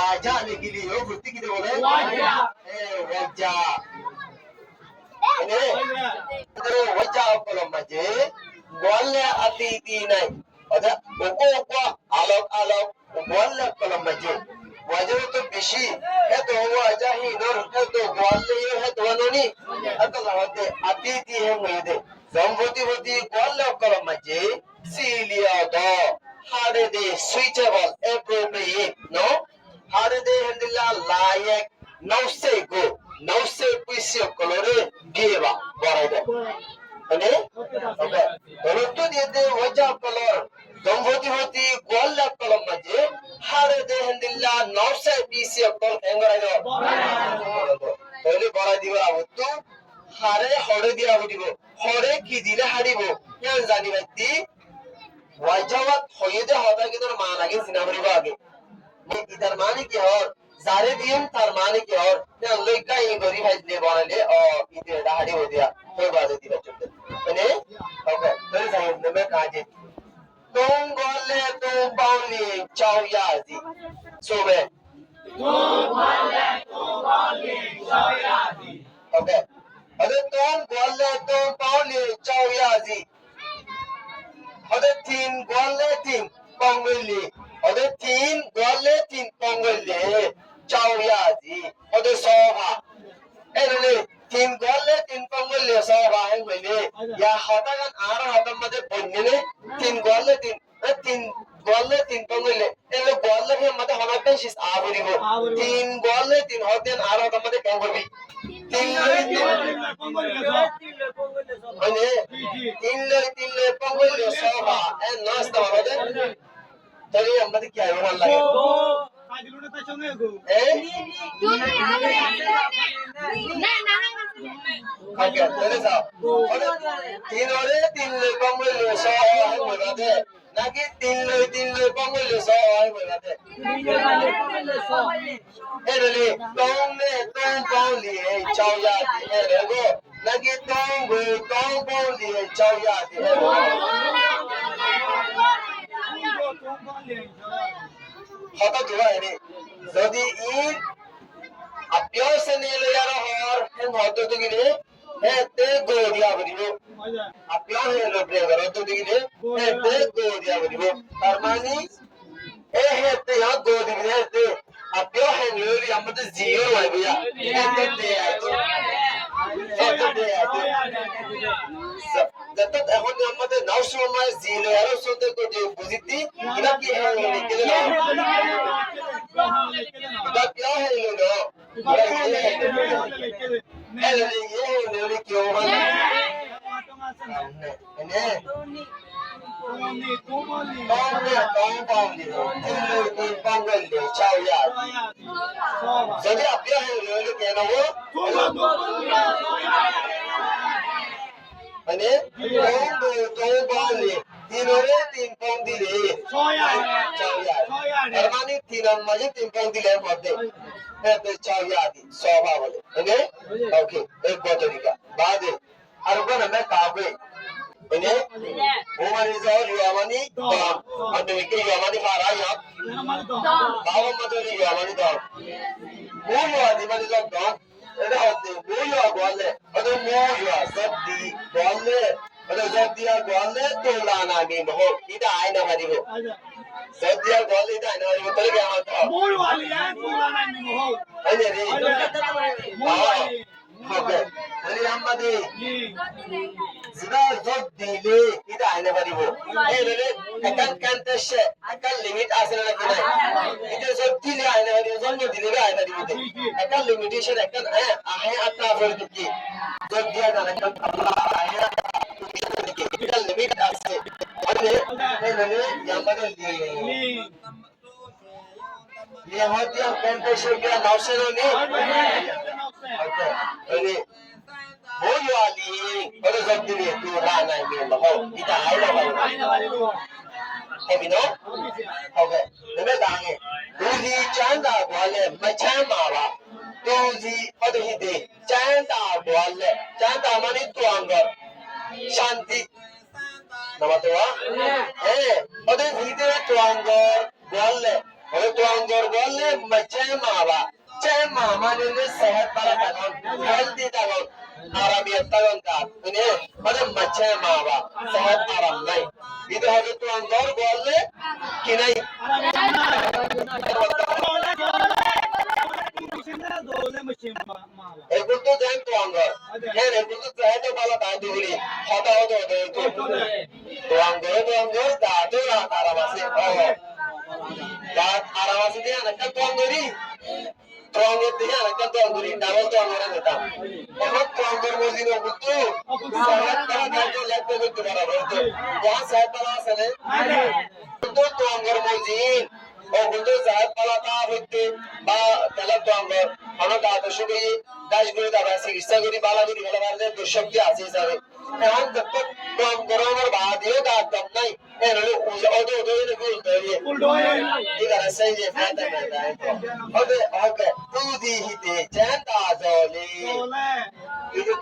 वाजा लिखी ली हो फुर्ती किधर बोले वाजा ini terus wajah kalau macam boleh hati ini ada uku alok boleh kalau macam wajah itu besi itu wajah ini itu boleh itu wanoni itu lahir hati yang ini zambuti boleh kalau macam silia do hari de switchable appropriate no hari de hendila layak no se puisi colore giva borada ane okay rotu de wajah color zambuti golla color maje hari de hendila no se puisi color engara tole bora diba avuttu hare hore dia avutibo hore ki dile haribo yan jani batti wajawat hoyede hoda ki tor maan age sinamari bage इधर माने की और सारे दिन तार माने की और ने लोग का ये गरीब है ले बनाले और इधर दाढ़ी हो दिया कोई बात नहीं बच्चों ने ओके फिर सही में काजे तुम बोले तुम पाउली चाउयाजी सुबह तुम बोले तुम पाउली चाउयाजी ओके अरे तुम बोले तुम पाउली चाउयाजी अरे तीन बोले तीन पाउली अरे तीन गोले तीन पंगले चाउयाजी अरे सोहा एरले तीन गोले तीन पंगले सोहा है बोले या होता kan आरा होता मधे बनने तीन गोले तीन पंगले एलो गोले के मधे होना kan शिस आवरी वो तीन गोले तीन होते हैं आरा होता मधे क्या बोली तीन ले पंगले सोहा ए नाश्ता मधे तरी हमने क्या है वो लगे तो काजलुने तो चंगे गो क्या तेरे साहब तीन ले पंगले सो है बोलते ना कि तीन ले पंगले सो है बोलते ए रे तुम पंगले चाउया है रे गो ना कि तुम पंगले चाउया है হঠাৎ হয় যদি ইন আপিয়স নেলে যারা হর হেন হতো তো গিরে হে তে গো দিয়া বলিব আপিয়স নেলে প্রেগর হতো তো গিরে হে তে গো দিয়া বলিব তার মানে এ হে তে ইয়া গো দিবে তে আপিয়স নেলে আমাদের জিও হইবিয়া হে তে जब এখন আমাদের নাও সময় জিলো আর সতে তো যে বুঝিতি এটা কি হয় কেন এটা কি হয় লো এলে ये लो क्यों है ने যদি আপনি লো কেন মানে तो बोले तीनोरे तीन पंग दिले सोया तार माने तीन मजे तीन पंग दिले बोलते है तो चाउया दी सोभा बोले ओके ओके एक बोतरिका बाद और कोन में काबे ने वो माने जो यामानी अंदर के यामानी फारा या बाबा मदरी यामानी दो वो आदि माने जो दो এটা হচ্ছে বইয়া বলে ওদের মোয়া সত্যি বলে ওদের সত্যিয়া বলে তোলা না গেম হো এটা আয়না মারিব সত্যিয়া বলে এটা আয়না মারিব তোরে কি আমার তো বই वाली है তোলা না গেম হো আইনে রে হবে আরে আমাদের জিবা জব দিলে এটা আয়না মারিব এই রে একান কান্তেছে একান লিমিট আছে না কি নাই এটা সব দিলে আয়না মারিব জন্ম দিলে আয়না মারিব একটা লিমিটেশন একটা আহে আতা বলে কি জব দিয়া না একটা আল্লাহ আহে এটা লিমিট আছে মানে এই রে আমাদের ये होती है कंटेशन के नौसे ने ओके वो वाली और सब दिन तू राना में हो इधर आइला वाली है बिनो ओके मैं दांगे दूजी चांदा वाले मचान मावा दूजी पदही दे चांदा वाले चांदा माने तो अंगर शांति नमतवा है और भीतर तो अंगर वाले और तो अंगर বলে মচে মাবা চে মামা নিলে সেহত বালা তাগন হেলদি তাগন আরামিয়ত তাগন তা মানে মানে মচে মাবা সেহত আরাম নাই ಇದು হবে তো অঙ্গর বললে কি নাই এগুলো তো দেন তো অঙ্গর হ্যাঁ এগুলো তো সেহত বালা তা দিবি হতা হতো তো অঙ্গর দাঁতো আরাম আছে দাঁত আরাম আছে দিয়ে একটা তন্দুরি তঙ্গর দিয়ে একটা তন্দুরি ডাবল তঙ্গরে দিতাম এখন তঙ্গর মসজিদ কিন্তু সেহত বালা দাঁতো লাগতে করতে পারবো তো যা সেহত বালা আছে না কিন্তু তঙ্গর মসজিদ ও কিন্তু সেহত বালা তা হইতে বা তেলা তঙ্গর আমরা দাঁত শুধু গাছগুলো দাবা চিকিৎসা করি বালা করি হলে আমাদের দুঃশক্তি আছে হিসাবে এখন দেখো তঙ্গরের বাদেও দাঁত দম নাই এর হলে ওদো উল্টো হয়ে ঠিক আছে সেই যে ফায়দা নাই ওকে ওকে তুদি হিতে জানতা জলে ಇದು